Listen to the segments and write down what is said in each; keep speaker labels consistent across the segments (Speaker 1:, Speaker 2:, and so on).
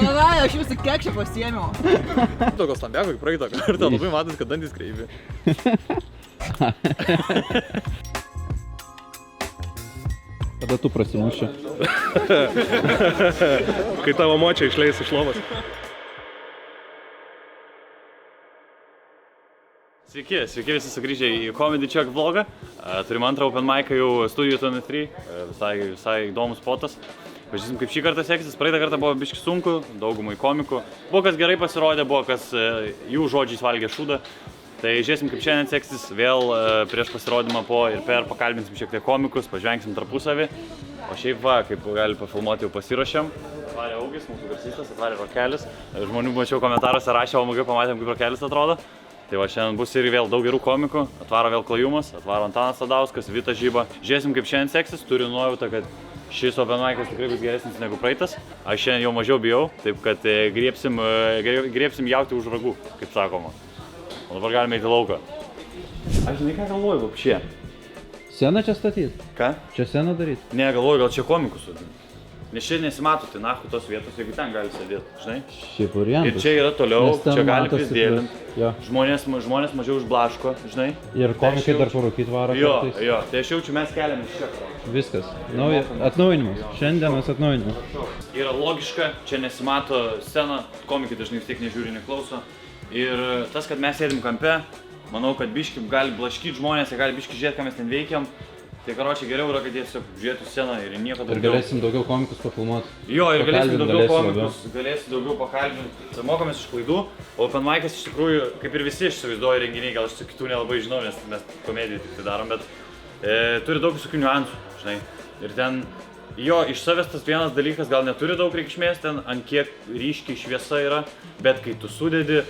Speaker 1: Na, aš jūsų kekšę pasiėmiau.
Speaker 2: Tokio stambiako, kaip praeitą kartą, labai matas, kad dantis kreivi.
Speaker 3: Kada tu prasimuši?
Speaker 4: Kai tavo močia išleis iš lovos.
Speaker 5: Sveiki visi sugrįžę į Comedy Check vlogą. Turim antrą open mic'ą jau Studio 23, visai įdomus spotas. Pažiūrėsim, kaip šį kartą seksis. Praeitą kartą buvo biški sunku, daugumai komikų. Buvo kas gerai pasirodė, buvo kas jų žodžiais valgė šūdą. Tai žiūrėsim, kaip šiandien seksis. Vėl prieš pasirodymą po ir per pakalbinsim šiek tiek komikus, pažvengsim tarpusavį. O šiaip va, kaip gali pafilmuoti, jau pasiruošėm. Atvarė Augis, mūsų garsistas, atvarė Rokelis. Žmonių mačiau komentaruose rašė, o mugai pamatėm, kaip Rokelis atrodo. Tai va, šiandien bus ir vėl daug gerų komikų. Atvaro vėl Klajumas, atvaro Antanas Sadauskas, Vita Žyba. Žiūrėsim, kaip šiandien seksis. Turiu nuojautą, kad šis open mic'as tikrai bus geresnis negu praeitas. Aš šiandien jau mažiau bijau, taip kad griebsim jauti už ragų, kaip sakoma. O dabar galime eiti į lauką. Aš žinai, ką galvoju, vapšė.
Speaker 3: Sceną čia statyt?
Speaker 5: Ką?
Speaker 3: Čia sceną daryt?
Speaker 5: Ne, galvoju, gal čia komikus sodinti. Nes čia nesimato, tai nahu tos vietos, jeigu ten gali sėdėti, žinai?
Speaker 3: Šiaip variantas.
Speaker 5: Ir čia yra toliau, čia gali
Speaker 3: matosi
Speaker 5: prisidėlint.
Speaker 3: Jo.
Speaker 5: Žmonės mažiau užblaško, žinai?
Speaker 3: Ir komikai dar parūkyt varo kartais.
Speaker 5: Jo, tai aš jaučiu, mes keliamės čia.
Speaker 3: Viskas. Atnaujinimas. Šiandienos atnaujinimas.
Speaker 5: Yra logiška, čia nesimato scena, komikai dažnai vis tiek nežiūri, neklauso. Ir tas, kad mes sėdim kampe, manau, kad biški gali blaškyti žmonės, jie gali biški žiūrėti, ką mes ten veikiam. Tai karočią geriau yra, kad jie tiesiog žiūrėtų sceną ir nieko daugiau.
Speaker 3: Ir galėsim daugiau komikus papilmuoti.
Speaker 5: Jo, ir galėsim daugiau komikus, galėsim daugiau pakalbinti. Mokomės iš klaidų, o open mic'as iš tikrųjų, kaip ir visi įsivaizduoja renginiai, gal aš su kitų nelabai žinau, nes mes komediją tik tai darom, bet turi daug visokių niuansų, žinai. Ir ten, jo, iš savęs tas vienas dalykas gal neturi daug reikšmės, ten ant kiek ryškiai šviesa yra, bet kai tu sudedi,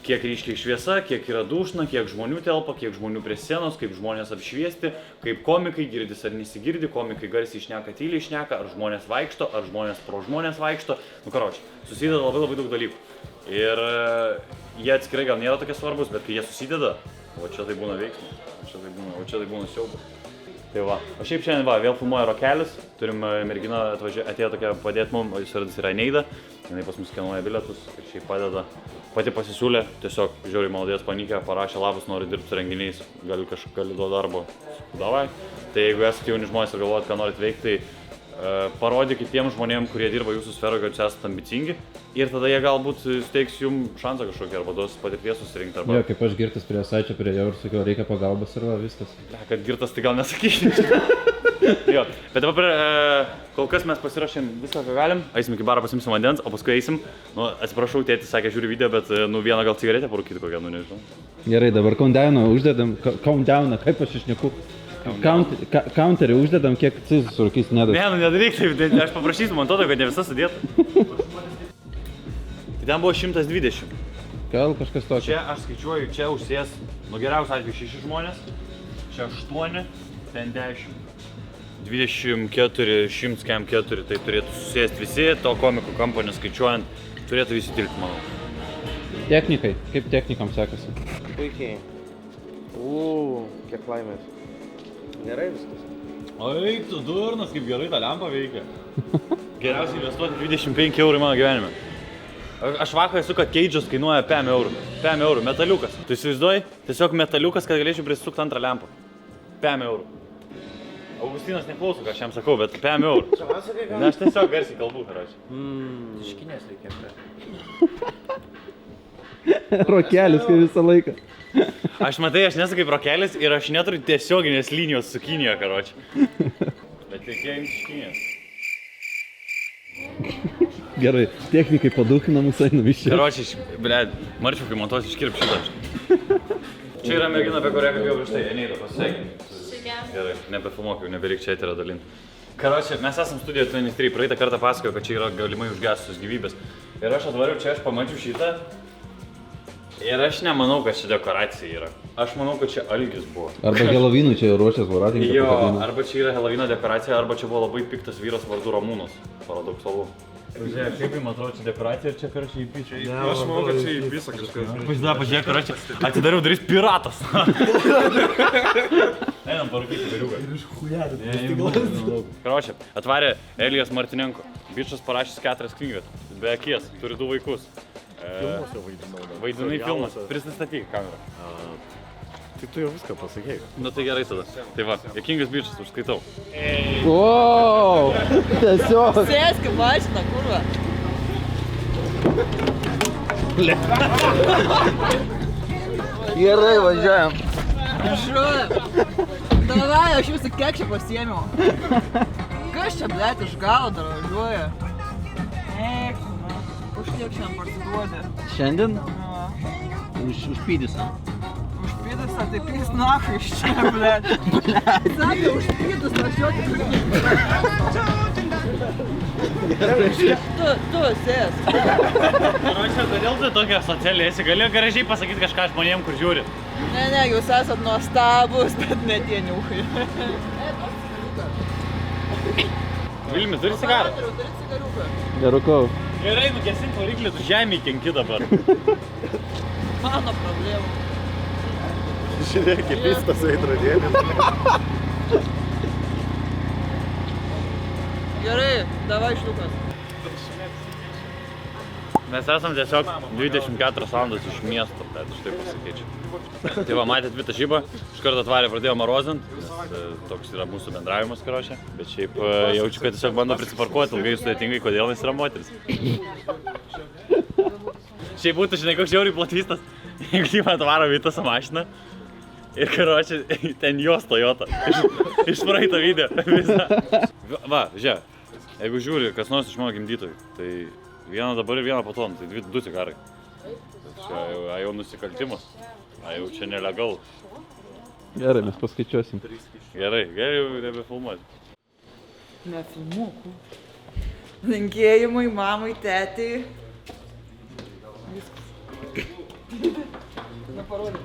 Speaker 5: kiek ryškiai šviesa, kiek yra dušna, kiek žmonių telpa, kiek žmonių prie scenos, kaip žmonės apšviesti, kaip komikai girdis ar nesigirdi, komikai garsiai šneka, tyliai šneka, ar žmonės vaikšto, ar žmonės pro žmonės vaikšto. Nu karočią, susideda labai daug dalykų. Ir jie atskirai gal nėra tokie svarbus, bet kai jie susideda, o čia tai būna veiksmas, o čia tai būna siaubas. Tai va, o šiaip šiandien va, vėl filmuoja Rokelis, turim merginą atėjo tokia padėti mums, jis vardas yra Neida, jinai pas mus skenuoja bilietus ir šiaip padeda, pati pasisiūlė, tiesiog žiauriai malodės panikė, parašė labas, nori dirbti su renginiais, gali duoti darbo, davai. Tai jeigu esate jauni žmonės ir galvojat, ką norit veikti, tai parodykit tiem žmonėm, kurie dirba jūsų sferoje, kad jūs esate ambicingi ir tada jie galbūt suteiks jums šansą kažkokį arba duos patirties susirinkti arba...
Speaker 3: Jo, kaip aš girtas prie Saičio prie jo ir sakiau, reikia pagalbos ir va, viskas.
Speaker 5: Kad girtas tai gal nesakysiu. Jo, bet dabar kol kas mes pasiruošėm viską, ką galim. Eisim iki baro, pasimsim vandens, o paskui eisim. Nu, atsiprašau, tėtis sakė, žiūri video, bet vieną gal cigaretę parūkyti kokią, nežinau.
Speaker 3: Gerai, dabar countdowną uždedam, kaip aš išneku. Counterį uždedam, kiek cizus surūkys nedad.
Speaker 5: Ne, nedaryk taip, aš paprašysiu, man atrodo, kad ne visas sudėta. Tai ten buvo 120.
Speaker 3: Gal kažkas tokio.
Speaker 5: Čia aš skaičiuoju, čia užsės, geriausiu atveju 6 žmonės, čia 8, ten 10. 24, 100 kem 4, tai turėtų susėsti visi, to komikų kampo neskaičiuojant, turėtų visi tilpti, manau.
Speaker 3: Technikai, kaip technikam sekasi?
Speaker 4: Puikiai. Kiek laimės. Gerai viskas.
Speaker 5: Oi, tu durnas, kaip gerai ta lempa veikia. Geriausiai investuoti 25 eurų į mano gyvenime. Aš vakar esu, kad keidžas kainuoja 5 eurų. 5 eurų, metaliukas. Tu įsivaizduoji? Tiesiog metaliukas, kad galėčiau prisukti antrą lempą. 5 eurų. Augustinas neklauso, ką aš jam sakau, bet 5 eurų. Ne, aš tiesiog garsiai kalbu, karočiui.
Speaker 4: Iškinės reikia.
Speaker 3: Rokelis, kaip visą laiką.
Speaker 5: Aš matai, aš nesu kaip Rokelis ir aš neturiu tiesioginės linijos su Kinija, karočiui. Bet reikėjo imti iš Kinijos.
Speaker 3: Gerai, technikai padūkina mūsų einam iš čia.
Speaker 5: Karočiui, bled, Marčiukai montuos iškirp šitą. Čia yra mergina, apie kurią kalbėjau prieš tai, Neida, pasisveikinti. Gerai, nebefilmuok jau, nebereik čia eterą dalinti. Karočiui, mes esam Studio 23, praeitą kartą pasakoju, kad čia yra galimai užgesusios gyvybės. Ir aš atvariau čia, aš pamačiau šitą. Ir aš nemanau, kad čia dekoracija yra. Aš manau, kad čia algis buvo.
Speaker 3: Arba Helovinui čia ruošęs voratinį.
Speaker 5: Jo, arba čia yra Helovino dekoracija, arba čia buvo labai piktas vyras vardu Ramūnas. Paradoksalu. Žiūrėk, kaip jums atrodo čia dekoracija ir čia karočiui įpyčia.
Speaker 4: Aš manau, kad čia įpysa kažkas.
Speaker 5: Pažiūrėk, karočiui, atidariau duris piratas. Einam parūkyti vyriuką. Ir iš hujarį. Karočiui, atvarė Elijas Martinenko. Bičas parašęs 4 knygas. Be akies, turi 2 vaikus.
Speaker 4: Filmuose vaidinau.
Speaker 5: Vaidinai filmas, prisistatyk kamerą.
Speaker 4: Tai tu jau viską pasakėjai.
Speaker 5: Nu tai gerai tada. Tai va, Jokingas bičas, užskaitau.
Speaker 3: Wow, tiesiog.
Speaker 1: Sėsk į mašiną, kurva.
Speaker 3: Gerai, važiuojam.
Speaker 1: Žuo. Davai, aš jūsų kekšę pasiėmiau. Kas čia, blėt, iš galo dar važiuoja? Eik, na. Už tiek šiandien parsiduodė.
Speaker 3: Šiandien?
Speaker 1: Na.
Speaker 3: Už pydysą.
Speaker 1: Už pydusą, tai pys nachai iš čia, blėt. Sakė, už pydusą, aš jo tikrai. Tu, sėsk.
Speaker 5: Karočią, kodėl tu tokia socialiai esi? Gali gražiai pasakyti kažką žmonėm, kur žiūri.
Speaker 1: Ne, jūs esat nuostabus, bet ne tie niuchai.
Speaker 5: Vilmis, turi cigarą?
Speaker 1: Turi cigariuką.
Speaker 3: Nerūkau.
Speaker 5: Gerai, nukesink variklį, tu žemėj kenki dabar.
Speaker 1: Mano problemų.
Speaker 4: Žiūrėk, kaip jis tas veidrodėlis.
Speaker 1: Gerai, davai šliukas.
Speaker 5: Mes esam tiesiog 24 valandas iš miesto, bet aš taip pasakyčiau. Tai va, matėt Vitą Žybą, iš karto atvarė pradėjo marozint, nes toks yra mūsų bendravimas, karočią. Bet šiaip jaučiu, kad tiesiog bando prisiparkuoti ilgai sudėtingai, kodėl jis yra moteris. Šiaip būtų, žinai, koks žiauriai plotvistas, jeigu jį atvaro Vitą su mašina. Ir karočią, ten jos Toyota, iš praeito video visą. Va, žiūrėk, jeigu žiūri, kas nors iš mano gimdytojų, tai vieną dabar ir vieną po to, tai 2 cigarai. Čia jau nusikaltimas, jau čia nelegalu.
Speaker 3: Gerai, mes paskaičiuosim.
Speaker 5: Gerai, jau nebefilmuoti.
Speaker 1: Nefilmuokų. Linkėjimai mamai, tėtei. Viskas. Neparodė.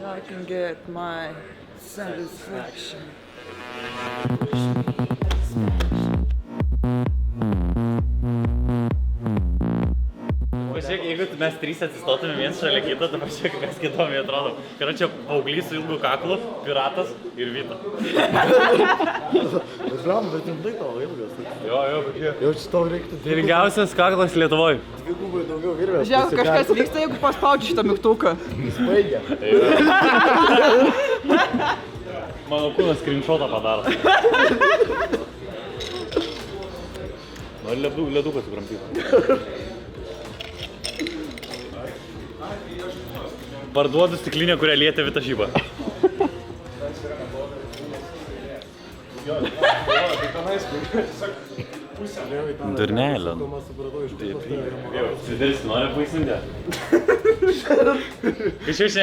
Speaker 1: I can get my satisfaction.
Speaker 5: Pažiūrėk, jeigu mes 3 atsistotume viens šalia kito, tai pažiūrėk, kas kitomi atrodo. Karočią, paauglys su ilgu kaklu, piratas ir Vita.
Speaker 4: Žinoma, bet rimtai tavo ilgas.
Speaker 5: Jo, bet jie.
Speaker 4: Jau čia tau reiktų
Speaker 5: Dėlingiausias kaklas Lietuvoj.
Speaker 4: dvigubai daugiau virvės.
Speaker 1: Žiūrėk, kažkas vyksta, jeigu paspaudži šitą mygtuką.
Speaker 4: Baigia.
Speaker 5: Mano kūnas screenshotą padaro. Nori leduką sukramtyti. Parduodu stiklinę, kurią lietė Vita Žyba. Durnelė. Svideris nori paisindė. Kažkaip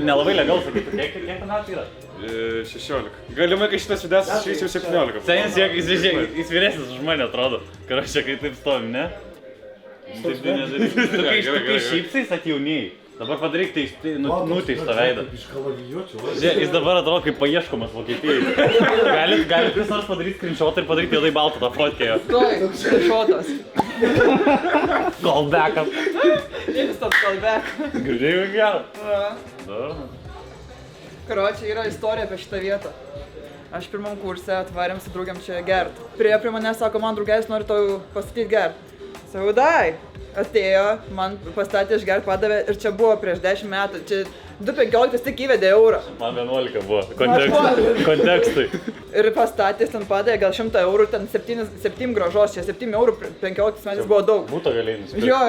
Speaker 5: nelabai legal sakyti. Kiek ten metų yra?
Speaker 2: 16. Galimai, kai šitas videas išeis jau 17.
Speaker 5: Senis, jis vyresnis už mane atrodo. Karočią, kai taip stovim, ne? Taip nedaryk. Tu kai šypsais atjaunėjai. Dabar padaryk nuteistą veidą. Jis dabar atrodo kaip paieškomas Vokietijai. Galit kas nors padaryti screenshotą ir padaryti juodai baltą tą fotkę jo.
Speaker 1: Tuoj, screenshotas.
Speaker 5: Callback'am.
Speaker 1: Instant callback.
Speaker 5: Girdėjau gerą. Dar.
Speaker 1: Karočią, yra istorija apie šitą vietą. Aš pirmam kurse atvarėm su draugiam čia gert. Prie mane sako, man draugelis nori tau pastatyti gert. Sakau, dai. Atėjo, man pastatė išgert, padavė ir čia buvo prieš 10 metų. Čia 2,15 tik įvedė eurą.
Speaker 5: Man 11 buvo. Kontekstui.
Speaker 1: Ir pastatė, ten padavė gal 100 eurų, ten 7 gražos, čia 7 eurų 15 metais buvo daug.
Speaker 5: Būtų galėjai nusipirkti.
Speaker 1: Jo,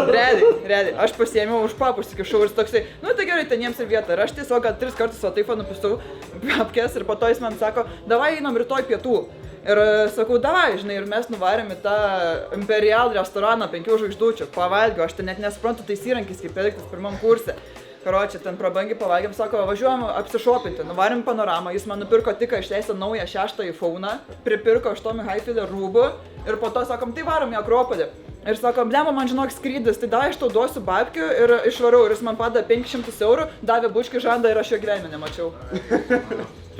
Speaker 1: realiai. Aš pasiėmiau už papų, užsikišau ir toksai, nu tai gerai, ten jiems ir vieta. Ir aš tiesiog gal 3 kartus va taip nupistau apkes ir po to jis man sako, davai einam rytoj pietų. Ir sakau, davai, žinai, ir mes nuvarėm į tą Imperial restoraną 5 žvaigždučių, pavalgiau, aš ten net nesuprantu tais įrankis, kaip elgtis pirmam kurse. Karočią, ten prabangiai pavalgėm, sako, važiuojam apsišopinti, nuvarėm panoramą, jis man nupirko tik išleistą naują 6 iPhone'ą, pripirko 8 Highfield rūbų ir po to sakom, tai varom į Akropolį. Ir sakom, blemo, man žinok skrydis, tai davai aš tau duosiu babkių ir išvarau, ir jis man padavė 500 eurų, davė bučkį žandą ir aš jo gyvenime nemačiau.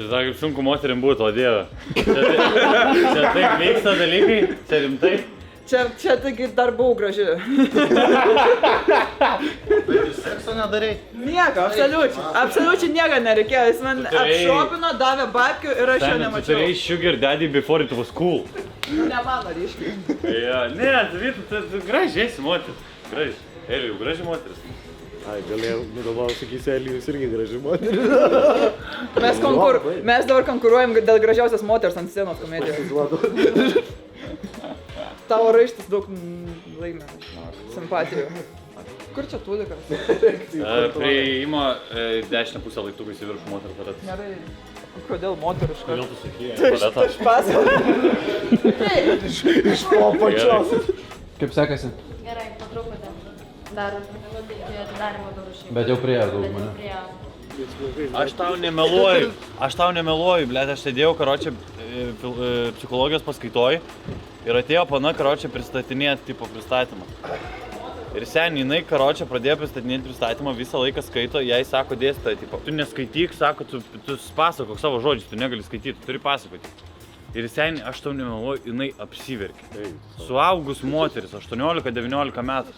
Speaker 5: Tai kaip sunku moterim būtų, o dieve. Čia taip vyksta dalykai, čia rimtai.
Speaker 1: Čia taigi dar buvau graži.
Speaker 4: Sekso nedarai?
Speaker 1: Nieko, absoliučiai nieko nereikėjo. Jis man apšopino, davė babkių ir aš jo
Speaker 5: Tu
Speaker 1: nemačiau.
Speaker 5: turėjai sugar daddy before it was cool.
Speaker 1: Ne mano ryškiai.
Speaker 5: Ne, tu gražiai moteris. Gražiai. Elijau, graži moteris.
Speaker 4: Ai, galvojau, sakysi, Elijus irgi graži moteris.
Speaker 1: Mes dabar konkuruojam dėl gražiausios moters ant scenos komedijoje. Tavo raištis daug laimė, simpatijų. Kur čia tūdikas?
Speaker 5: Prie įimo dešinę pusę laiptukais į viršų moterų paretas.
Speaker 1: Gerai. Kodėl moteriška?
Speaker 5: Kodėl tu sakėjai?
Speaker 1: Aš pasakau.
Speaker 4: Iš po pačios.
Speaker 3: Kaip sekasi?
Speaker 6: Gerai, patruputį. Dar iki atidarymo durų šiaip.
Speaker 3: Bet jau priėjo daug žmonių.
Speaker 6: Priėjo.
Speaker 5: Aš tau nemeluoju, blėt, aš sėdėjau, karočią, psichologijos paskaitoj ir atėjo pana, karočią, pristatinėti tipo pristatymą. Ir seniai, jinai, karočią, pradėjo pristatinėti pristatymą, visą laiką skaito, jai sako dėstytoja, tipo, tu neskaityk, sako, tu pasakok savo žodžius, tu negali skaityti, tu turi pasakoti. Ir seniai, aš tau nemeluoju, jinai apsiverkė. Suaugus moteris, 18-19 metų,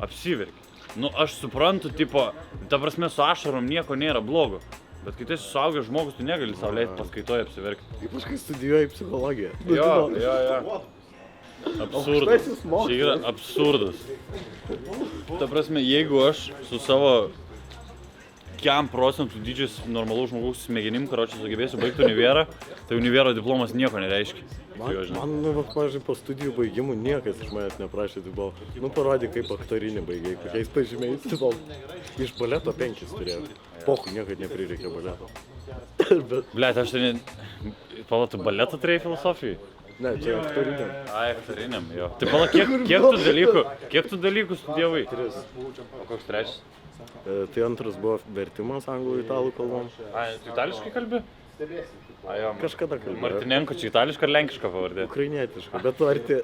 Speaker 5: apsiverkė. Nu, aš suprantu, tipo, ta prasme, su ašarom nieko nėra blogo. Bet kai tu esi suaugęs žmogus, tu negali sau leisti paskaitoje apsiverkti.
Speaker 4: Ypač kai studijuoji psichologiją.
Speaker 5: Jo. Absurdas. Čia yra absurdas. Ta prasme, jeigu aš su savo 1% dydžiais normalaus žmogaus smegenim, karočią, sugebėsiu baigti univerą, tai univero diplomas nieko nereiškia.
Speaker 4: Man, pavyzdžiui, po studijų baigimų niekas iš manęs neprašė, tai buvo, parodė, kaip aktorinį baigiai, kokiais pažymiais, tai buvo, iš baleto 5 turėjau. Pochu, niekad neprireikė baleto.
Speaker 5: Blet, aš tai tu baletą turėjai filosofijai?
Speaker 4: Ne, čia aktoriniam.
Speaker 5: Ai, aktoriniam, jo. Tai pala, kiek tu dalykų studijavai?
Speaker 4: 3.
Speaker 5: O koks trečias?
Speaker 4: Tai antras buvo vertimas anglų italų kalbom.
Speaker 5: Ai, tu itališkai kalbi? Ai, jo.
Speaker 4: Kažkada kalbėjau.
Speaker 5: Martinenko, čia itališka ar lenkiška pavardė?
Speaker 4: Ukrainietiška, bet tu arti.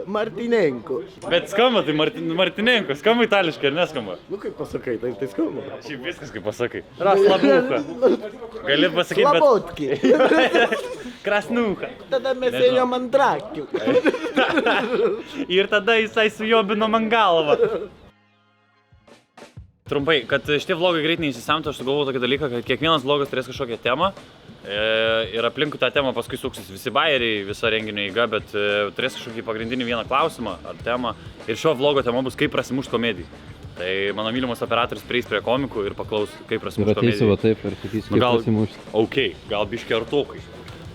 Speaker 4: Martinenko.
Speaker 5: Bet skamba, tai Martinenko, skamba itališkai ar neskamba?
Speaker 4: Nu kaip pasakai, tai skamba.
Speaker 5: Šiaip viskas kaip pasakai. Raslabuka. Gali pasakyti, bet...
Speaker 4: Slabotki.
Speaker 5: Krasnuka.
Speaker 4: Tada mes ėjom ant drakių.
Speaker 5: Ir tada jisai sujobino man galvą. Trumpai, kad šitie vlogai greit neįsisemtų, aš sugalvojau tokį dalyką, kad kiekvienas vlogas turės kažkokią temą ir aplinkui tą temą paskui suksis visi bajeriai, visa renginio eiga, bet turės kažkokį pagrindinį vieną klausimą ar temą ir šio vlogo tema bus kaip prasimušt komedijai. Tai mano mylimas operatorius prieis prie komikų ir paklaus, kaip prasimušt komedijai.
Speaker 3: Ir ateisiu va taip ir sakysiu, kaip prasimušt.
Speaker 5: Okay, gal biški artokai.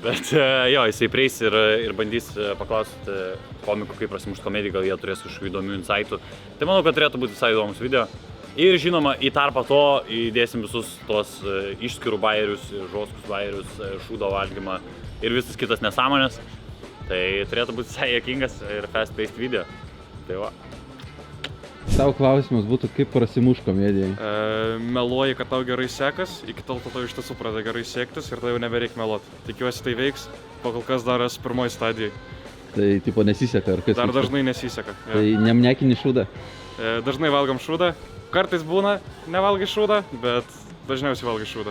Speaker 5: Bet jo, jisai prieis ir bandys paklausti komikų, kaip prasimušt komedijai, gal jie turės kažkokių įdomių insightų. Tai manau, kad turėtų būti visai įdomus video. Ir žinoma, į tarpą to įdėsim visus tos išskirų bajerius, žoskus bajerius, šūdo valgymą ir visas kitas nesąmonės. Tai turėtų būti visai juokingas ir fast-paced video. Tai va.
Speaker 3: Tavo klausimas būtų, kaip prasimušt komedijai?
Speaker 7: Meluoji, kad tau gerai sekas, iki tol to iš tiesų pradeda gerai sektis ir tai jau nebereik meluoti. Tikiuosi tai veiks, pakol kas dar esu pirmoji stadijai.
Speaker 3: Tai tipo nesiseka ar kas?
Speaker 7: Dar dažnai nesiseka.
Speaker 3: Tai nemnekini šūdą?
Speaker 7: Dažnai valgom šūdą. Kartais būna nevalgai šūdą, bet dažniausiai valgai šūdą.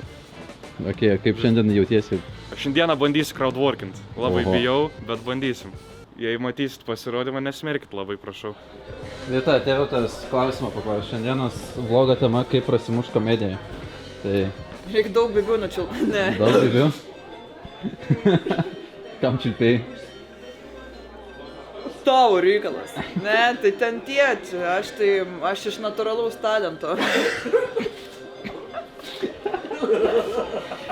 Speaker 3: Ok, kaip šiandien jautiesi?
Speaker 7: Šiandieną bandysiu crowdworkint. Labai bijau, bet bandysim. Jei matysit pasirodymą, nesmerkit labai, prašau.
Speaker 3: Vieta, tėvų tas klausimą paklaus. Šiandienos vlogo tema, kaip prasimušt komedijai. Tai...
Speaker 1: Reikia daug bibių nučilt. Ne.
Speaker 3: Daug bibių? Kam čilpėjai?
Speaker 1: Tavo reikalas. Ne, tai ten tėčių, aš iš natūralaus talento.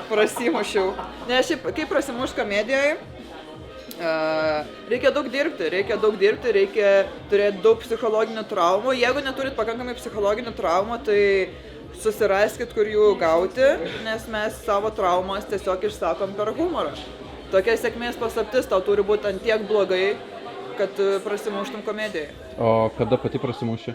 Speaker 1: Prasimušiau. Ne, šiaip, kaip prasimušt komedijoje, reikia daug dirbti, reikia turėti daug psichologinių traumų. Jeigu neturit pakankamai psichologinių traumų, tai susiraskit, kur jų gauti, nes mes savo traumas tiesiog išsakom per humorą. Tokia sėkmės paslaptis, tau turi būti ant tiek blogai, kad prasimuštum komedijai.
Speaker 3: O kada pati prasimuši?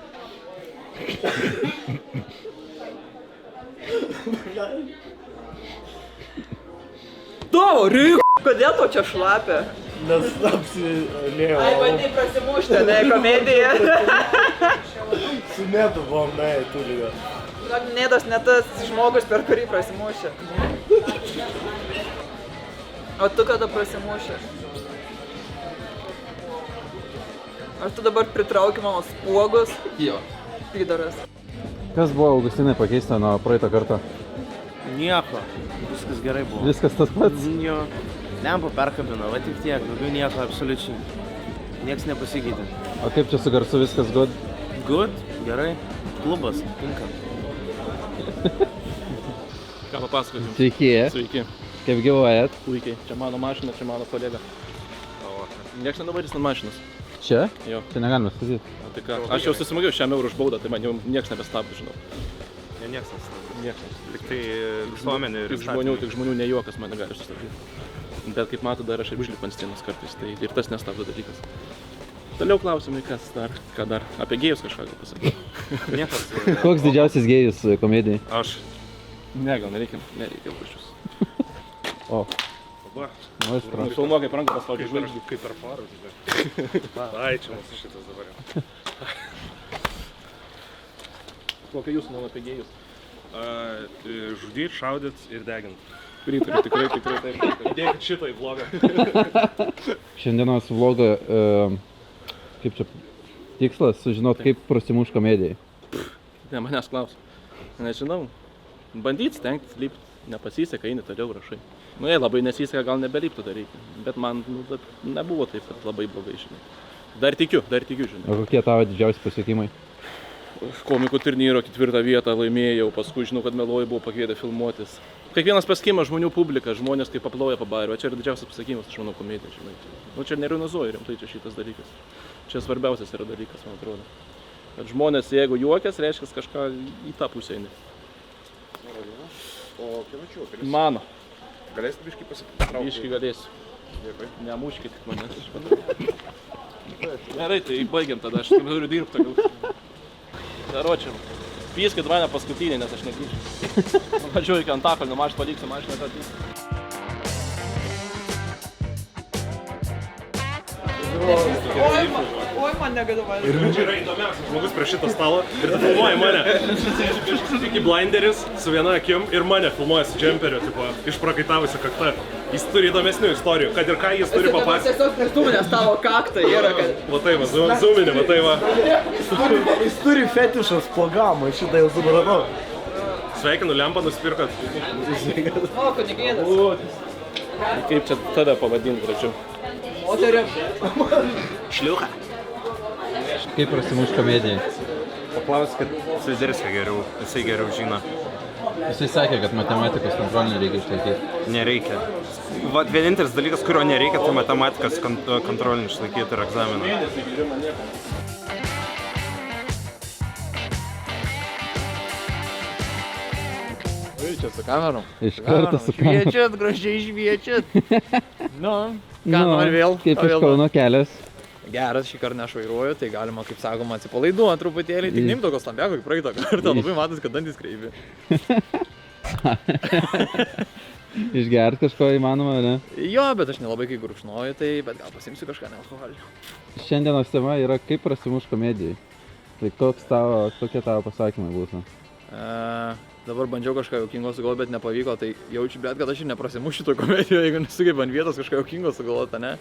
Speaker 1: Tavo reikalas! Kodėl tau čia šlapia?
Speaker 4: Nes apsilėjau.
Speaker 1: Ai, bandai prasimušti, ne, komediją.
Speaker 4: Su netu buvom, ne, turinio.
Speaker 1: Nedas ne tas žmogus, per kurį prasimušė. O tu kada prasimušė? Ar tu dabar pritrauki mano spuogus?
Speaker 2: Jo.
Speaker 1: Pydaras.
Speaker 3: Kas buvo, Augustinai, pakeista nuo praeito karto?
Speaker 8: Nieko. Viskas gerai buvo.
Speaker 3: Viskas tas pats?
Speaker 8: Jo. Lempa perkabino, va tik tiek. Daugiau nieko absoliučiai. Niekas nepasikeitė.
Speaker 3: O kaip čia su garsu viskas good?
Speaker 8: Good, gerai. Klubas, tinka.
Speaker 7: Ką papasakoti?
Speaker 3: Sveiki.
Speaker 7: Sveiki.
Speaker 3: Kaip gyvuojat?
Speaker 7: Puikiai. Čia mano mašina, čia mano kolega. Niekas nenuvarys ant mašinos.
Speaker 3: Čia?
Speaker 7: Jo.
Speaker 3: Čia negalime statyti.
Speaker 7: O tai ką? Aš jau susimokėjau 100 eurų už baudą, tai man jau niekas nebestabdo, žinau.
Speaker 9: Ne, niekas nestabdo.
Speaker 7: Niekas.
Speaker 9: Tik tai visuomenė ir
Speaker 7: Tik žmonių nejuokas mane gali sustabdyti. Bet kaip mato, dar aš ir užlipu ant sienos kartais, tai ir tas nestabdo dalykas. Toliau klausimai, kas dar, ką dar. Apie gėjus kažką gal pasakyti.
Speaker 9: Niekas.
Speaker 3: Koks didžiausias gėjus komedijai?
Speaker 9: Aš.
Speaker 7: Ne, gal nereikia pačius.
Speaker 3: O.
Speaker 9: Va.
Speaker 3: Nu, aš prašau.
Speaker 7: Filmuok kaip ranką paspaudžiu žvaigždį.
Speaker 9: Kaip per farą. Ai, čia mūsų šitas dabar jau.
Speaker 7: Kokia jūsų nuomonė apie gėjus?
Speaker 9: Žudyt, šaudyt ir degint.
Speaker 7: Pritariu, tikrai taip.
Speaker 9: Dėkit šitą į blogą.
Speaker 3: Šiandienos vlogo, kaip čia, tikslas sužinot, kaip prasimuš komedijai.
Speaker 7: Ne, manęs klaus. Nežinau. Bandyt, stengtis, lipt. Nepasiseka, eini toliau, rašai. Nu, jei labai nesiseka, gal nebeliptų dar reikia. Bet man nebuvo taip, kad labai blogai, žinai. Dar tikiu, žinai.
Speaker 3: O kokie tavo didžiausi pasiekimai?
Speaker 7: Komikų turnyro 4 vietą laimėjau, paskui žinau, kad Meluoji buvo pakvietę filmuotis. Kiekvienas pasiekimas žmonių publika, žmonės kaip paploja pabarė, o čia yra didžiausias pasiekimas, aš manau, komedija, žinai. Nu, čia neronizuoju rimtai, čia šitas dalykas. Čia svarbiausias yra dalykas, man atrodo. Kad žmonės, jeigu juokias, reiškia kažką į tą pusę eini.
Speaker 9: O kivačiu,
Speaker 7: Mano.
Speaker 9: galėsit biškį pasitraukti?
Speaker 7: Biškį galėsiu.
Speaker 9: Dėkui.
Speaker 7: Nemuškit manęs, aš manau. Gerai, tai baigiam tada, aš turiu dirbti toliau. Daročiam. Pyskit mane paskutinį, nes aš negrįšiu. Važiuoju iki Antakalnio, aš paliksiu mašiną tą tį.
Speaker 1: Oi, man negaliu valgyti.
Speaker 9: Ir čia yra įdomiausias žmogus prie šito stalo ir tu filmuoji mane. Iki blinderis su viena akim ir mane filmuoja su džemperiu, tipo, išprakaitavusi kakta. Jis turi įdomesnių istorijų, kad ir ką jis turi papasakoti.
Speaker 1: Tiesiog pristūminės tavo kaktą yra, kad...
Speaker 9: Va tai va, zoominė, va tai va.
Speaker 8: Jis turi fetišą splogamo, šitą jau supratau.
Speaker 9: Sveikinu, lempą nusipirkot.
Speaker 1: O, kunigėnas.
Speaker 7: Kaip čia tada pavadinti gražiau?
Speaker 1: Moteriam.
Speaker 9: Šliucha.
Speaker 3: Kaip prasimuš komedijai?
Speaker 9: Paklauskit Sviderskio geriau, jisai geriau žino.
Speaker 3: Jisai sakė, kad matematikos kontrolinį reikia išlaikyti.
Speaker 9: Nereikia. Va, vienintelis dalykas, kurio nereikia, tai matematikos kontrolinį išlaikyti ir egzaminą.
Speaker 2: Čia su kamerom.
Speaker 3: Iš karto su kameru.
Speaker 2: Šviečiat, gražiai šviečiat. Nu, ką nori vėl?
Speaker 3: Kaip iš Kauno kelias.
Speaker 2: Geras, šį kartą nešvairuoju, tai galima, kaip sakoma, atsipalaiduoti truputėlį. Tik neim tokio stambiako kaip praeito kartą, labai matas, kad dantis kreivi.
Speaker 3: Išgert kažko įmanoma, ne?
Speaker 2: Jo, bet aš nelabai kai gurkšnoju, tai bet gal pasimsiu kažką nealkoholinio.
Speaker 3: Šiandienos tema yra kaip prasimuš komedijai. Tai kokie tavo pasakymai būtų?
Speaker 2: Dabar bandžiau kažką juokingo sugalvoti, bet nepavyko, tai jaučiu, bet kad aš ir neprasimušiu šitoj komedijoje, jeigu nesugebu ant vietos kažką juokingo sugalvoti, ne?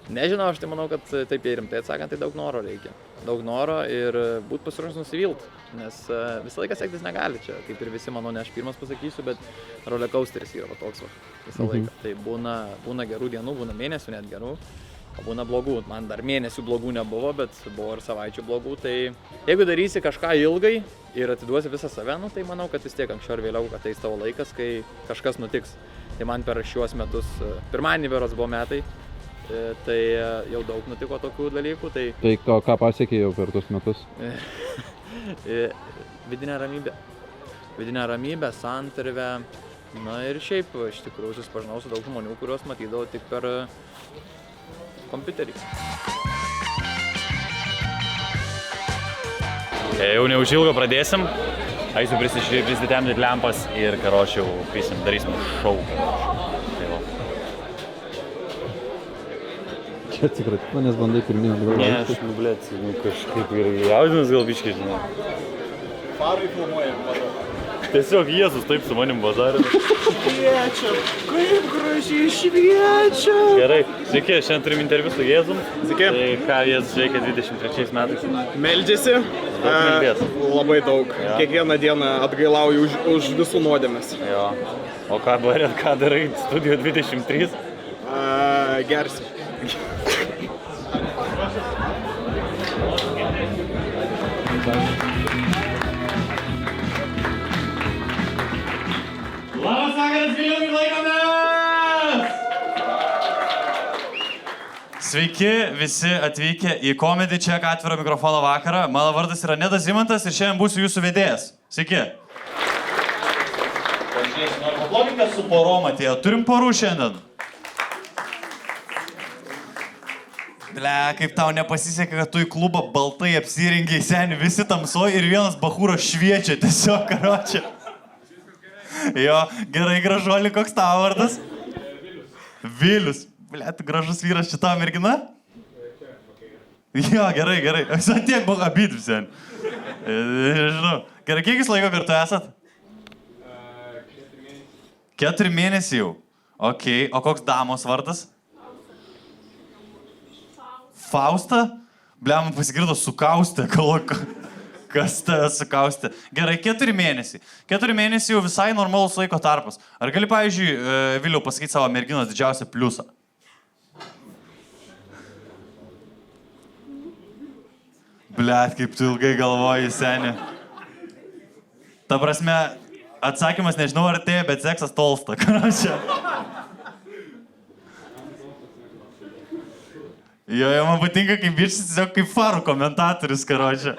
Speaker 2: Nežinau, aš tai manau, kad taip ir rimtai atsakant, tai daug noro reikia. Daug noro ir būt pasiruošus nusivilt, nes visą laiką sektis negali čia, kaip ir visi, manau, ne aš pirmas pasakysiu, bet rollercoasteris yra va toks va, visą laiką. Tai būna gerų dienų, būna mėnesių net gerų, o būna blogų. Man dar mėnesių blogų nebuvo, bet buvo ir savaičių blogų, tai jeigu darysi kažką ilgai ir atiduosi visą save, nu, tai manau, kad vis tiek anksčiau ar vėliau ateis tavo laikas, kai kažkas nutiks. Tai man per šiuos metus, pirmadienį berods buvo metai, tai jau daug nutiko tokių dalykų, tai...
Speaker 3: Tai ką pasiekė jau per tuos metus?
Speaker 2: Vidinė ramybė, santarvė, na ir šiaip iš tikrųjų susipažinau su daug žmonių, kuriuos matydavau tik per kompiuterį.
Speaker 5: Jau neužilgo pradėsim, eisiu prisitemdyti lempas ir karočiau darysim šou. Tai va.
Speaker 3: Čia atsikratyt manęs bandai pirminį atgal.
Speaker 5: Ne, aš kažkaip ir jaudinas gal biškai, žinai.
Speaker 9: Farai filmuoja, matau.
Speaker 5: Tiesiog Jėzus taip su manim bazarė.
Speaker 4: Šviečia, kaip gražiai šviečia.
Speaker 5: Gerai, sveiki, šiandien turim interviu su Jėzum. Sveiki. Tai ką Jėzus veikia 23 metais?
Speaker 10: Meldžiasi. Labai daug.
Speaker 5: Ja.
Speaker 10: Kiekvieną dieną atgailauju už visų nuodėmes.
Speaker 5: Jo. O ką darai studijo 23?
Speaker 10: Gersi.
Speaker 5: Labas vakaras, Vilnius, ir laikomės! Sveiki visi atvykę į Comedy Check atviro mikrofono vakarą. Mano vardas yra Nedas Zimantas ir šiandien būsiu jūsų vedėjas. Sveiki. Pažiūrėsiu, noriu pablogite su porom atėjo. Turim porų šiandien. Ble, kaip tau nepasisekė, kad tu į klubą baltai apsirengiai, seni, visi tamsoj ir vienas bachūras šviečia tiesiog, karočią. Jo, gerai, gražuoli, koks tavo vardas? Vilius. Ble, tu gražus vyras, čia tavo mergina? Jo, gerai, gerai. Tiek buvo abidvi, seni. Žinau. Gerai, kiek jūs laiko kartu esat? 4 mėnesiai jau. Ok, o koks damos vardas? Fausta? Ble, man pasigirdo sukaustė, kas tave sukaustė. Gerai, 4 mėnesiai. 4 mėnesiai jau visai normalus laiko tarpas. Ar gali, pavyzdžiui, Viliau pasakyti savo merginos didžiausią pliusą? Ble, kaip tu ilgai galvoji, seni. Ta prasme, atsakymas nežinau ar tai, bet seksas tolsta, karočią. Jo, man patinka, kaip bičias tiesiog kaip farų komentatorius, karočią.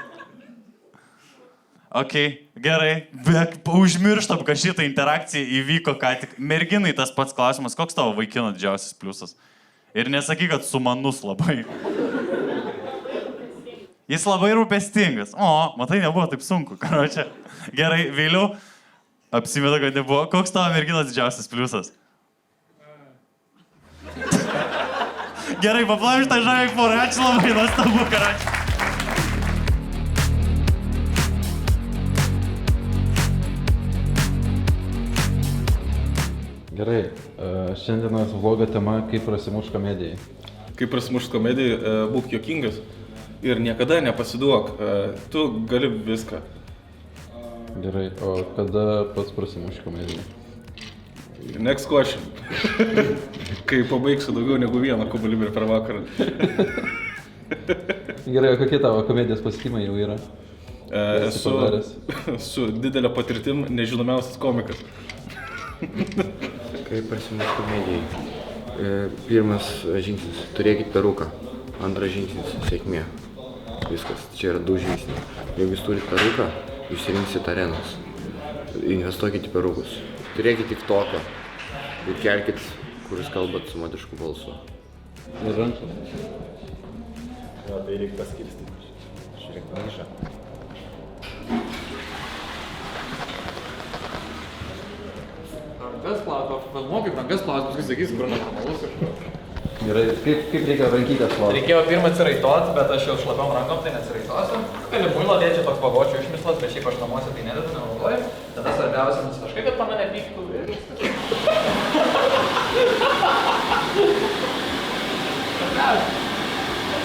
Speaker 5: Ok, gerai, bet užmirštam, kad šitą interakciją įvyko ką tik. Merginai tas pats klausimas, koks tavo vaikino didžiausias pliusas? Ir nesakyk, kad sumanus labai. Jis labai rūpestingas. O, matai, nebuvo taip sunku, karočią. Gerai, Viliau, apsimeta, kad nebuvo. Koks tavo merginos didžiausias pliusas? Gerai, paplavim šitą žavį porą, ačiū labai, nuostabu, karočią.
Speaker 3: Gerai, šiandienos vlogo tema kaip prasimuš komedijai.
Speaker 7: Kaip prasimuš komedijai, būk juokingas ir niekada nepasiduok. Tu gali viską.
Speaker 3: Gerai, o kada pats prasimuš komedijai?
Speaker 7: Next question. Kai pabaigsiu daugiau negu vieną kubulibį per vakarą.
Speaker 3: Gerai, o kokie tavo komedijos pasiekimai jau yra?
Speaker 7: Su didelė patirtim nežinomiausias komikas.
Speaker 11: Kaip prasimuš komedijai? Pirmas žingsnis – turėkit peruką. Antras žingsnis – sėkmė. Viskas, čia yra 2 žingsniai. Jeigu jūs turit peruką, išsirinksit arenas. Investuokit į perukus. Turėkit tik toką ir kelkit, kuris kalbat su moterišku balsu.
Speaker 3: Ir ranką.
Speaker 4: Jo, tai reikia paskirstyti. Žiūrėk, maišą.
Speaker 2: Rankas plaut, filmuokit rankas plaut, paskui sakysim, kur nenormalus kažko.
Speaker 3: Gerai, kaip reikia rankytės plaut?
Speaker 2: Reikėjo pirmą atsiraitot, bet aš jau šlapiom rankom, tai neatsiraitosiu. Gali muilo dėti toks pagočių išmislas, bet šiaip aš namuose tai nededu, nenaudoju. Tada svarbiausia nusitaškai, kad mane pyktų ir viskas.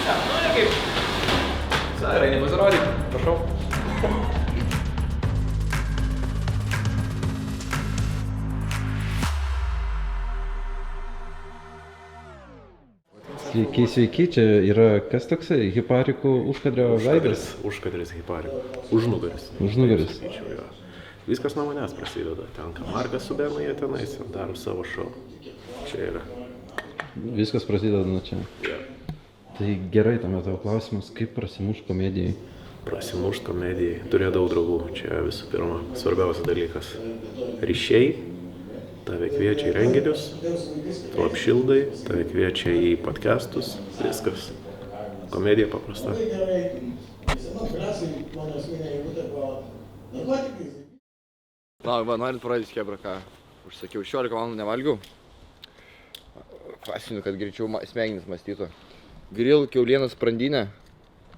Speaker 2: Nu, ne kaip. Gerai, nepasirodyk, prašau.
Speaker 3: Sveiki, sveiki, čia yra kas toksai? Hiparikų užkadrio veidas?
Speaker 4: Užkadris hiparikų. Užnugaris.
Speaker 3: Užnugaris.
Speaker 4: Viskas nuo manęs prasideda. Ten Markas su Benu, jie tenais daro savo šou. Čia yra.
Speaker 3: Viskas prasideda nuo čia.
Speaker 4: Yeah.
Speaker 3: Tai gerai, tuomet tavo klausimas, kaip prasimuš komedijai?
Speaker 4: Prasimuš komedijai. Turėjo daug draugų. Čia visų pirma, svarbiausias dalykas. Ryšiai. Tave kviečia į renginius, tu apšildai, tave kviečia į podcastus, viskas. Komedija paprasta.
Speaker 11: Va, norit parodyti kebra, ką užsakiau. 16 valandų nevalgiau. Fasinu, kad greičiau smegenis mąstytų. Grill, kiaulieną sprandinę,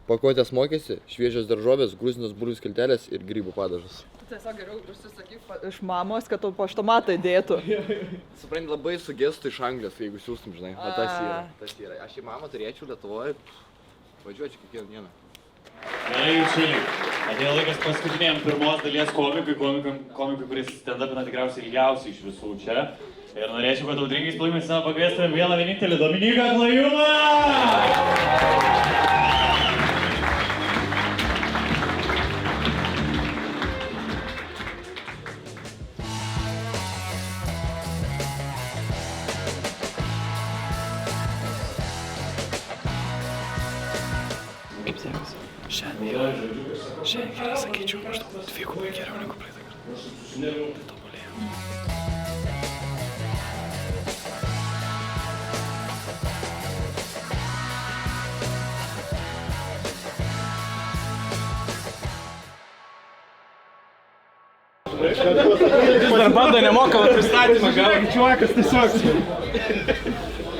Speaker 11: pakuotės mokėsi, šviežios daržovės, grūzinos bulvių skiltelės ir grybų padažas.
Speaker 1: Tu tiesiog geriau užsisakyk iš mamos, kad tau paštomatą dėtų.
Speaker 11: Supranti, labai sugestų iš Anglijos, jeigu siūstum, žinai. O tas yra. Aš į mamą turėčiau Lietuvoje, važiuočiau kiekvieną dieną.
Speaker 5: Gerai, Šiliai. Atėjo laikas paskutiniam pirmos dalies komikui, kuris stand-upina tikriausiai ilgiausiai iš visų čia. Ir norėčiau, kad audringais plojimais pakviestumėm vieną vienintelį Dominiką Klajūną!
Speaker 2: Šiandien gerai sakyčiau, maždaug dvigubai geriau negu praeitą kartą. Tobulėjau.
Speaker 10: Jis dar bando nemokamą pristatymą gauti. Čiuakas tiesiog.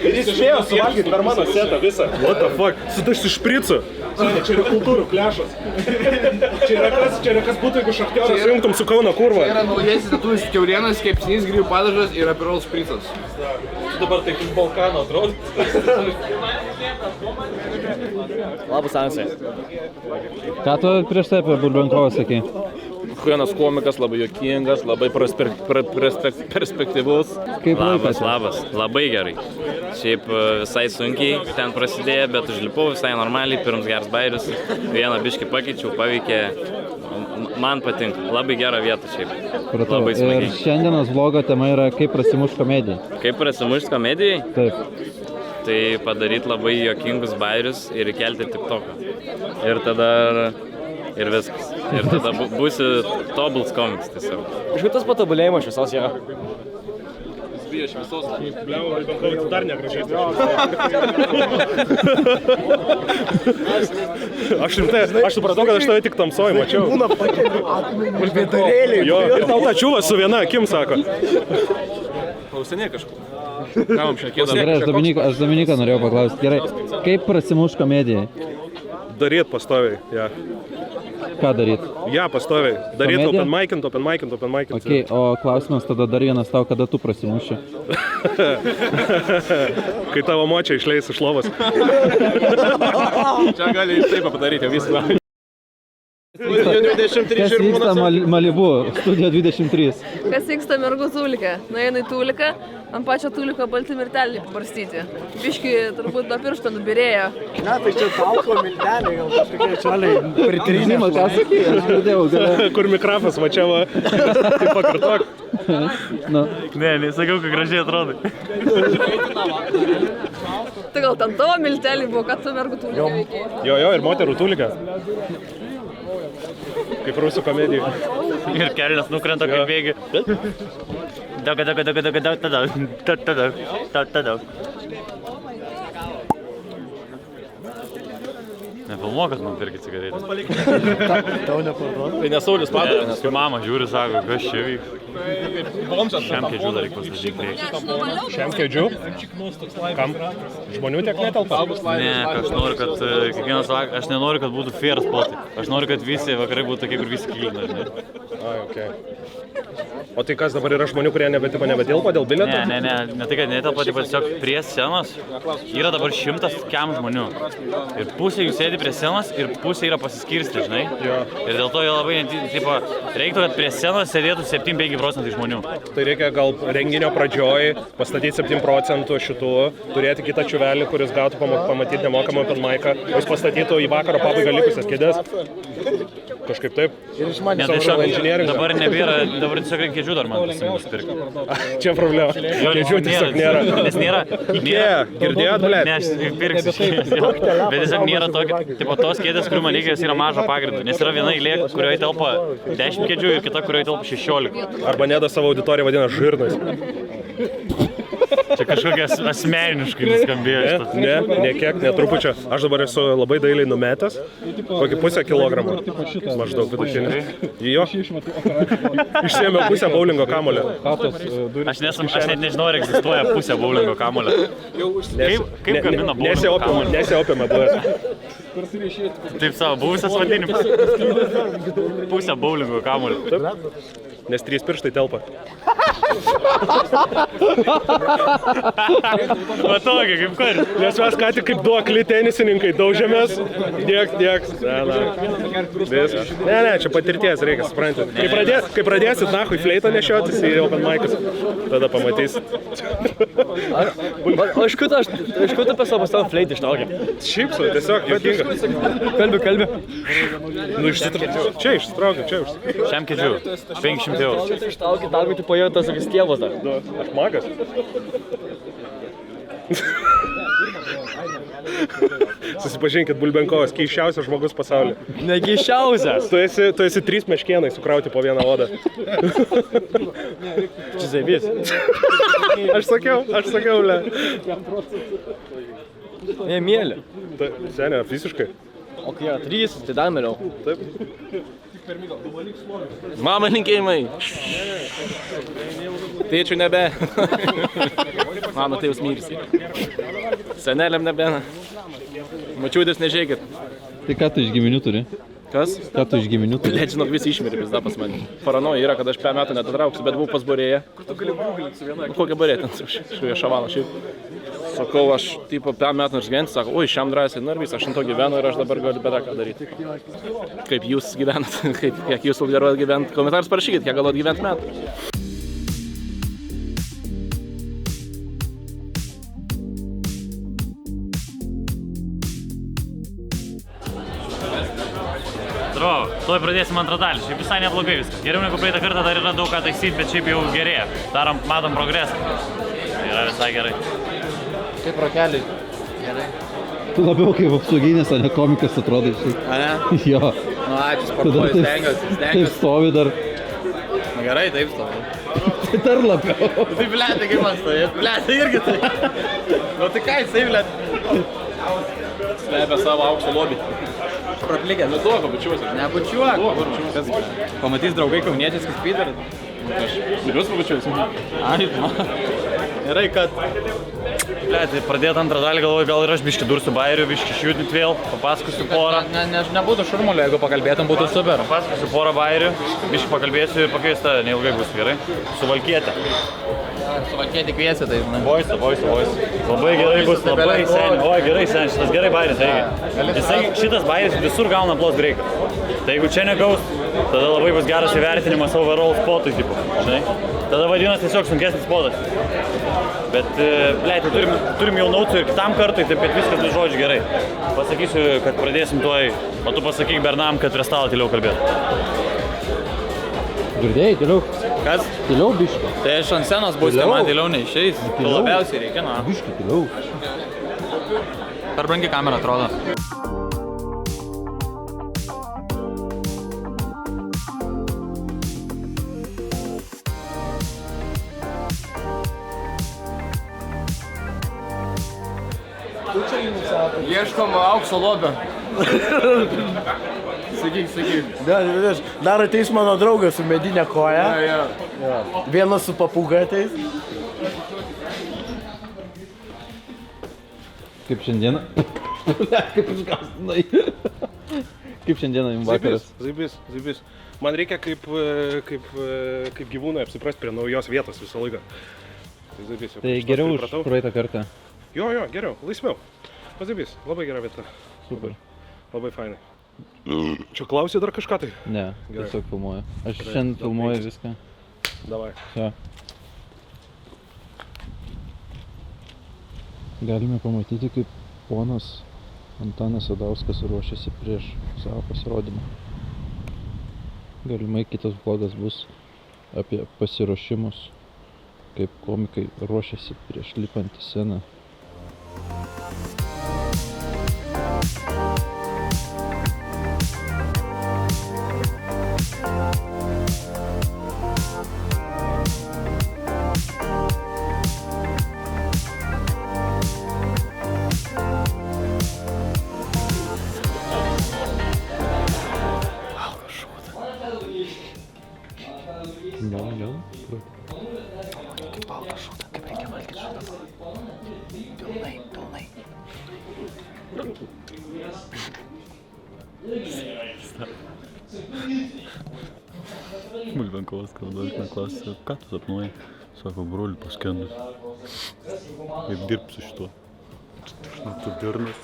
Speaker 9: Jis spėjo suvalgyti per mano setą visą. What the fuck? Su taš špricu. Čia yra kultūrų klešas. Čia yra kas būtų, jeigu šachtioras sujungtum su Kauno kurva.
Speaker 11: Tai yra naujasis lietuvis kiaulienas, kepsnys, grybų padažas ir aperol špricas.
Speaker 7: Dabar taip iš Balkano atrodo.
Speaker 2: Labas, Ansai.
Speaker 3: Ką tu prieš tai apie Burbenkovą sakei?
Speaker 7: Vienas komikas, labai juokingas, labai perspektyvus.
Speaker 3: Kaip laikas?
Speaker 12: Labas, labai gerai. Šiaip visai sunkiai ten prasidėjo, bet užlipau visai normaliai, pirms geras bairis. Vieną biškį pakeičiau, paveikė. Man patinka, labai gera vieta šiaip.
Speaker 3: Pratau.
Speaker 12: Labai smagiai.
Speaker 3: Ir šiandienos vlogo tema yra kaip prasimušt komedijai.
Speaker 12: Kaip prasimušt komedijai?
Speaker 3: Taip.
Speaker 12: Tai padaryti labai juokingus bairius ir įkelti TikToką. Ir tada... Ir viskas. Ir tada būsi tobuls komiks tiesiog.
Speaker 2: Kažkaip tas patobulėjimas visos yra.
Speaker 7: Bijo šviesos.
Speaker 9: Bliavo, Burbenkovas dar negražesnis. Aš supratau, kad aš tave tik tamsoj mačiau.
Speaker 10: Būna pakeliu akmenį. Užbėtarėliai.
Speaker 9: Jo, ir tau tą čiūvą su viena akim sako.
Speaker 7: Klausinė kažkur. Gavom šiekėdami.
Speaker 3: Gerai, aš Dominiką norėjau paklausti. Gerai, kaip prasimušt komedijai?
Speaker 9: Daryt pastoviai, ja.
Speaker 3: Ką daryt?
Speaker 9: Ja, pastoviai. Daryt
Speaker 3: Komediją?
Speaker 9: open mic'int.
Speaker 3: Okay, o klausimas tada dar vienas tau, kada tu prasimuši?
Speaker 9: Kai tavo močia išleis iš lovos.
Speaker 7: Čia gali taip padaryti, jau viską.
Speaker 3: Kas vyksta Malibu, studija 23?
Speaker 6: Kas vyksta mergų tūlike? Nueina į tūliką, ant pačio tūliko balti mirtelį pabarstyti. Biški turbūt nuo piršto nubirėjo.
Speaker 10: Na, tai čia talko milteliai, gal kažkokie čaliai pritrinimą.
Speaker 3: Ką sakei? Aš girdėjau, gal.
Speaker 9: Kur mikrofas va čia va. Tai pakartok.
Speaker 12: Ne, nesakiau, kad gražiai atrodai.
Speaker 6: Tai gal ten tavo miltelį buvo, kad tu mergų tūlikę veikiai?
Speaker 9: Jo, ir moterų tūlika. Kaip rusų komedijų.
Speaker 12: Ir kelnes nukrenta kaip bėgi. Nefilmuok, kad man pirkit cigaretę.
Speaker 10: Tau neparduoda?
Speaker 7: Tai nesaulis padarė, nes
Speaker 12: Kai mama žiūri, sako, kas čia vyko. Šiam kėdžių dar reikia pastatyti priekį.
Speaker 9: Šiam kėdžių? Kam? Žmonių tiek netelpa?
Speaker 12: Ne, aš noriu, kad kiekvienas vakaras, aš nenoriu, kad būtų fair spotai. Aš noriu, kad visi vakarai būtų tokie, kur visi kilina, žinai.
Speaker 9: Ai, okei. O tai kas dabar yra žmonių, kurie nebetilpa dėl bilietų?
Speaker 12: Ne tai, kad netelpa, tai tiesiog prie scenos yra dabar 100 kem žmonių. Ir pusė jų sėdi prie scenos ir pusė yra pasiskirsti, žinai. Ir dėl to jie labai, reiktų, kad prie scenos sėdėtų 7-5% žmonių.
Speaker 9: Tai reikia gal renginio pradžioj pastatyti 7% šitų, turėti kitą čiuvelį, kuris gautų pamatyti nemokamą open mic'ą, jis pastatytų į vakaro pabaigą likusias kėdės. Kažkaip taip.
Speaker 12: Ne, tiesiog dabar nebėra, dabar tiesiog reikia kėdžių dar man nusipirkti.
Speaker 9: Čia problema. Kėdžių tiesiog nėra.
Speaker 12: Nes nėra.
Speaker 9: Girdėjot, blėt?
Speaker 12: Ne, aš pirksiu. Bet tiesiog nėra tokio, tipo tos kėdės, kurių man reikia, jos yra mažo pagrindo. Nes yra viena eilė, kurioje telpa 10 kėdžių ir kita, kurioje telpa 16.
Speaker 9: Arba Neda savo auditoriją vadina žirnais.
Speaker 5: Čia kažkokias asmeniškai nuskambėjo šitą.
Speaker 9: Ne kiek, netrupučio. Aš dabar esu labai dailiai numetęs. Kokį pusę kilogramų. Maždaug vidutinį. Jo. Išsiėmiau pusę bowlingo kamulio.
Speaker 5: Aš net nežinau, ar egzistuoja pusė bowlingo kamulio. Kaip gamina bowlingo kamulio?
Speaker 9: Nesiaupėme buvęs.
Speaker 5: Taip savo, buvusias vadinimas. Pusė bowlingo kamulio.
Speaker 9: Nes 3 pirštai telpa.
Speaker 5: Patogiai, kaip kur.
Speaker 9: Nes mes ką tik kaip duokli tenisininkai daužėmės. Diek. Ne, čia patirties reikia, suprantate. Kai pradėsit nachui fleitą nešiotis į open mic'us, tada pamatysit.
Speaker 10: O iš kur tu pas savo pasavom fleitą ištraukė?
Speaker 9: Šypsau, tiesiog juokinga.
Speaker 10: Kalbi.
Speaker 9: Nu, čia išsitraukiu.
Speaker 5: Šiam kedžiu. 500 eurų.
Speaker 10: Ištraukė, tau tipo jau tas tokias tėvos dar.
Speaker 9: Aš magas. Susipažinkit, Bulbenkovas, keisčiausias žmogus pasaulyje.
Speaker 10: Nekeisčiausias.
Speaker 9: Tu esi 3 meškėnai sukrauti po vieną odą.
Speaker 10: Čia zaibys.
Speaker 9: Aš sakiau, ble.
Speaker 10: Ne, mėlė.
Speaker 9: Senė, visiškai.
Speaker 10: O kai 3, tai dar mėliau.
Speaker 9: Taip.
Speaker 7: Mama linkėjimai. Tėčių nebe. Mano tėvus myrsi. Seneliam nebe. Mačiūdės nežiūrėkit.
Speaker 3: Tai ką tu iš giminių turi?
Speaker 7: Kas?
Speaker 3: Ką tu iš giminių turi?
Speaker 7: Žinok, visi išmirė pizda pas mane. Paranoja yra, kad aš 5 metų netatrauksiu, bet buvau pas Borėje.
Speaker 10: Kur tu gali googlinti su viena?
Speaker 7: Kokia Borėje ten, šioje šavaną šiaip. Sakau, aš tipo 5 metų nors gyventi, sako, oi, šiam drąsiai, nu ir vis, aš ant to gyvenu ir aš dabar galiu bet ką daryti. Kaip jūs gyvenat, kiek jūs galvojat gyventi, komentarus parašykit, kiek galvojat gyventi metų.
Speaker 5: Tuoj pradėsim antrą dalį, šiaip visai neblogai viskas. Geriau negu praeitą kartą dar yra daug ką taisyti, bet šiaip jau gerėja. Matom progresą. Yra visai gerai.
Speaker 2: Kaip rokeliai. Gerai.
Speaker 3: Tu labiau kaip apsauginis, o ne komikas atrodai šiaip.
Speaker 2: A ne?
Speaker 3: Jo.
Speaker 2: Nu, ačiū, sportuoju, stengiuosi.
Speaker 3: Taip stovi dar.
Speaker 2: Na gerai, taip stovi.
Speaker 3: Tai dar labiau.
Speaker 2: Tai blėtai, kaip man stovėt. Blėtai irgi tai. Nu tai ką jisai blėtai?
Speaker 7: Slepia savo aukso lobį.
Speaker 2: Praplikė.
Speaker 7: Nu duok, pabučiuosi.
Speaker 2: Nebučiuok. Pamatys draugai kauniečiais, kaip Peter.
Speaker 7: Aš ir jūs pabučiuosi.
Speaker 2: Ai, man. Gerai, kad...
Speaker 5: Tai pradėt antrą dalį, galvoju, gal ir aš biškį dursiu bairių, biškį išjudinti vėl, papasakosiu porą.
Speaker 2: Nebūtų šurmulio, jeigu pakalbėtum, būtų super.
Speaker 5: Papasakosiu porą bairių, biškį pakalbėsiu ir pakviesta, neilgai bus gerai. Suvalkietė.
Speaker 2: Suvalkietį kviesi, tai žinai.
Speaker 5: Voice. Labai gerai bus, labai seniai. Oi, gerai seniai, šitas gerai bairis reikia. Šitas bairis visur gauna plus breiką. Tai jeigu čia negaus, tada labai bus geras įvertinimas overall spotui, tipo, žinai. Tada vadinasi tiesiog sunkesnis spotas. Bet, blei, tai turim jau nautų ir kitam kartui, taip kad viskas bus žodžiu gerai. Pasakysiu, kad pradėsim tuoj, o tu pasakyk Bernam, kad prie stalo tyliau kalbėt.
Speaker 3: Girdėjai, tyliau?
Speaker 2: Kas?
Speaker 3: Tyliau biškį.
Speaker 2: Tai aš ant scenos būsiu, man tyliau neišeis. Tu labiausiai reikia, na.
Speaker 3: Biškį, tyliau.
Speaker 2: Per brangi kamera atrodo.
Speaker 8: Ieškom aukso lobio.
Speaker 10: Sakyk. Dar ateis mano draugas su medinė koja. Ja. Vienas su papūga ateis.
Speaker 3: Kaip šiandieną? Kaip išgastinai. Kaip šiandieną jums vakaras?
Speaker 9: Zaibys. Man reikia kaip gyvūnai apsiprasti prie naujos vietos visą laiką.
Speaker 3: Tai geriau už praeitą kartą.
Speaker 9: Jo, geriau, laisviau. Zaibys, labai gera vieta.
Speaker 3: Super.
Speaker 9: Labai fainai. Čia klausė dar kažką tai?
Speaker 3: Ne, tiesiog filmuoju. Aš šiandien filmuoju viską.
Speaker 9: Davai.
Speaker 3: Ja. Galime pamatyti, kaip ponas Antanas Sadauskas ruošiasi prieš savo pasirodymą. Galimai kitas vlogas bus apie pasiruošimus, kaip komikai ruošiasi prieš lipant į sceną. Gal.
Speaker 12: Kaip baltą šūdą, kaip reikia valgyti šūdą. Pilnai. Bulbenkovas kalbės, klausė, ką tu sapnuoji? Sako, broliu paskendus. Kaip dirbt su šituo? Tu durnas.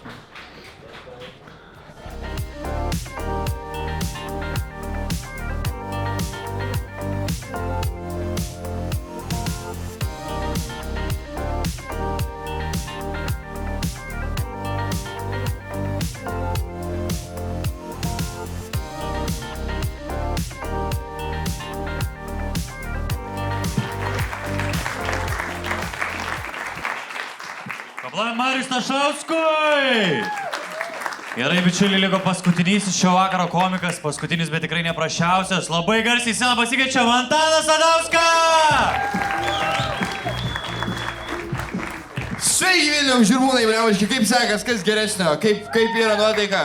Speaker 13: Paplojam Mariui Stašauskui! Gerai, bičiuliai, liko paskutinysis šio vakaro komikas, paskutinis, bet tikrai neprašiausias. Labai garsiai sceną pasikeičiam Antaną Sadauską!
Speaker 14: Sveiki, Vilniaus žirmūnai, bliauški, kaip sekas, kas geresnio, kaip yra nuotaika?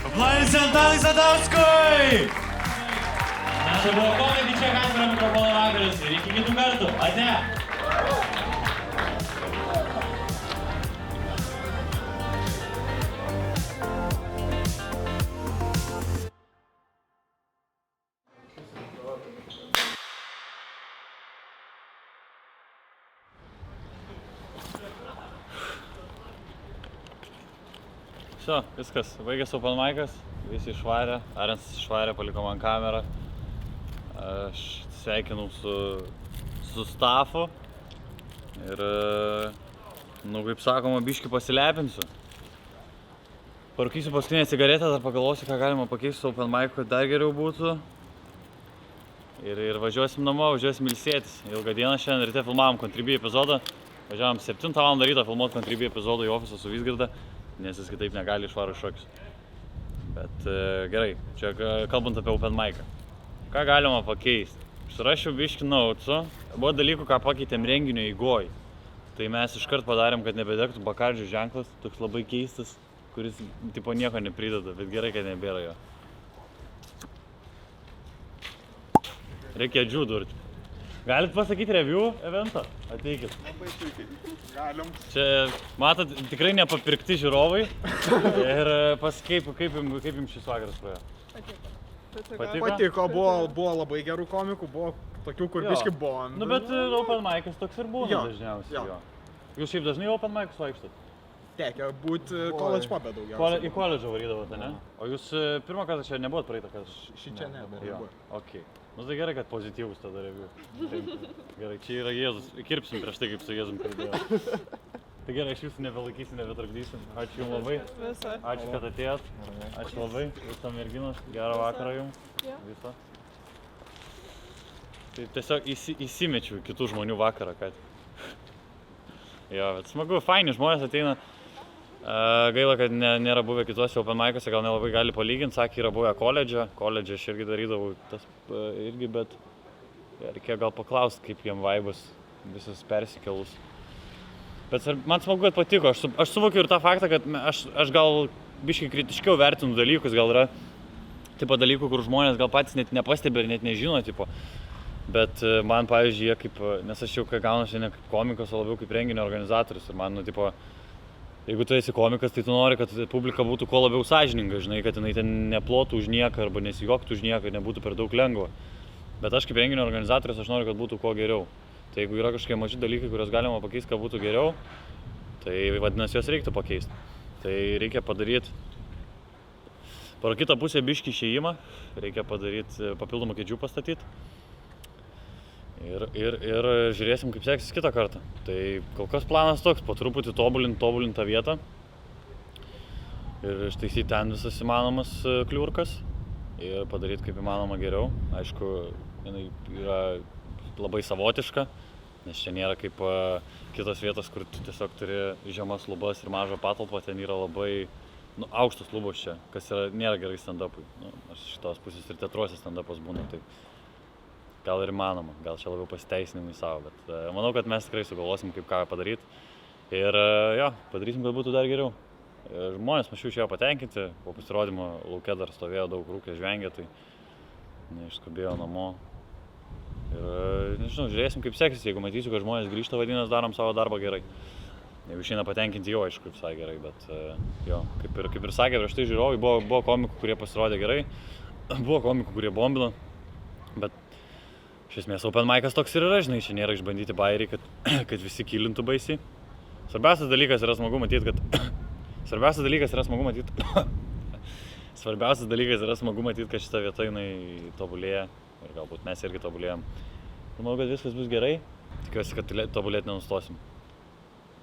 Speaker 13: Paplojasi Antanai Sadauskui! Čia buvo komikai, čia Kasparo mikrofono vakaras ir iki kitų kartų. Ate!
Speaker 12: Viskas, baigėsi open mic'as, visi išvarė, Arens išvarė, paliko man kamerą. Aš sveikinau su stafu ir, kaip sakoma, biškį pasilepinsiu. Parūkysiu paskutinę cigaretę, dar pagalvosiu, ką galima pakeisti su open mic'u, kad dar geriau būtų. Ir važiuosim namo, važiuosim ilsėtis. Ilgą dieną šiandien ryte filmavom Contribui epizodą. Važiavom 7 val. Ryto filmuoti Contribui epizodą į ofisą su Vizgirda, nes jis kitaip negali išvaro šokius. Bet gerai, čia kalbant apie open mic'ą. Ką galima pakeisti? Surašiau biškį nautsų. Buvo dalykų, ką pakeitėm renginio eigoj. Tai mes iškart padarėm, kad nebedegtų Bakardžio ženklas, toks labai keistas, kuris tipo nieko neprideda, bet gerai, kad nebėra jo. Reikia džių durti. Galit pasakyti review eventą? Ateikit.
Speaker 15: Labai puikiai. Galim.
Speaker 12: Čia, matot, tikrai nepapirkti žiūrovai. Ir kaip jums šis vakaras praėjo?
Speaker 15: Patiko, buvo labai gerų komikų, buvo tokių, kur biški bondų.
Speaker 12: Nu, bet open mic'as toks ir būna dažniausiai. Jūs šiaip dažnai open mic'us vaikštat?
Speaker 15: Tekia būti college pub'e daugiausiai.
Speaker 12: Į koledžą varydavote, ne? O jūs pirmą kartą čia nebuvot praeitą kartą?
Speaker 15: Šičia ne, dar nebuvo.
Speaker 12: Okei. Nu tai gerai, kad pozityvus tada review. Gerai, čia yra Jėzus. Kirpsim prieš tai, kaip su Jėzum kalbėjau. Tai gerai, aš jūsų nebelaikysiu, nebetrukdysim. Ačiū jums labai. Ačiū, kad atėjot. Ačiū labai. Visą merginos. Gerą vakarą jums. Viso. Tai tiesiog įsimečiau kitų žmonių vakarą, kad. Jo, bet smagu, faini žmonės ateina. Gaila, kad nėra buvę kituose open mic'uose, gal nelabai gali palyginti, sakė, yra buvę koledžą aš irgi darydavau tas irgi, bet reikėjo gal paklausti, kaip jiem vaibas visas persikelus. Bet man smagu, kad patiko, aš suvokiu ir tą faktą, kad aš gal biškai kritiškiau vertinu dalykus, gal yra tipo dalykų, kur žmonės gal patys net nepastebi ir net nežino, tipo. Bet man, pavyzdžiui, nes aš jau gaunasi ne kaip komikas, o labiau kaip renginio organizatorius ir man, tipo, jeigu tu esi komikas, tai tu nori, kad publika būtų kuo labiau sąžininga, žinai, kad jinai ten neplotų už nieką arba nesijuoktų už nieką, nebūtų per daug lengva. Bet aš kaip renginio organizatorius, aš noriu, kad būtų kuo geriau. Tai jeigu yra kažkokie maži dalykai, kuriuos galima pakeisti, kad būtų geriau, tai vadinasi, juos reiktų pakeisti. Tai reikia padaryti pro kitą pusę biškį išėjimą, reikia padaryti papildomą kėdžių pastatyti. Ir žiūrėsim, kaip seksis kitą kartą. Tai kol kas planas toks, po truputį tobulint tą vietą. Ir ištaisyti ten visas įmanomas kliurkas. Ir padaryti kaip įmanoma geriau. Aišku, jinai yra labai savotiška, nes čia nėra kaip kitos vietos, kur tu tiesiog turi žemas lubas ir mažą patalpą. Ten yra labai
Speaker 5: aukštus lubos čia, kas nėra gerai stand-upui. Aš šitos pusės ir teatruose stand-upas būna, tai gal ir įmanoma, gal čia labiau pasiteisinimai savo, bet manau, kad mes tikrai sugalvosim, kaip ką padaryti. Ir padarysim, kad būtų dar geriau. Žmonės mačiau išėjo patenkinti, po pasirodymo lauke dar stovėjo daug rūkė, žvengė, tai neišskubėjo namo. Ir nežinau, žiūrėsim, kaip seksis, jeigu matysiu, kad žmonės grįžta, vadinasi, darom savo darbą gerai. Jeigu išeina patenkinti, jo, aišku, visai gerai, bet kaip ir sakė prieš tai žiūrovai, buvo komikų, kurie pasirodė gerai, buvo komikų, kurie bombino, bet iš esmės open mic'as toks ir yra, žinai, čia nėra išbandyti bairiai, kad visi kylintų baisiai. Svarbiausias dalykas yra smagu matyti, kad šita vieta jinai tobulėja ir galbūt mes irgi tobulėjom. Manau, kad viskas bus gerai, tikiuosi, kad tobulėti nenustosim.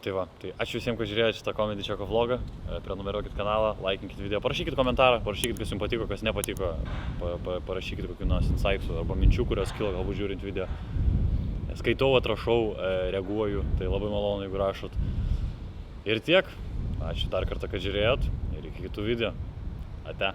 Speaker 5: Tai va, tai ačiū visiems, kad žiūrėjote šitą Comedy Cheko vlogą, prenumeruokit kanalą, laikinkit video, parašykit komentarą, parašykit, kas jums patiko, kas nepatiko, parašykit kokių nors insightų arba minčių, kurios kilo galbūt žiūrint video. Skaitau, atrašau, reaguoju, tai labai malonu, jeigu rašot. Ir tiek, ačiū dar kartą, kad žiūrėjot ir iki kitų video. Ate.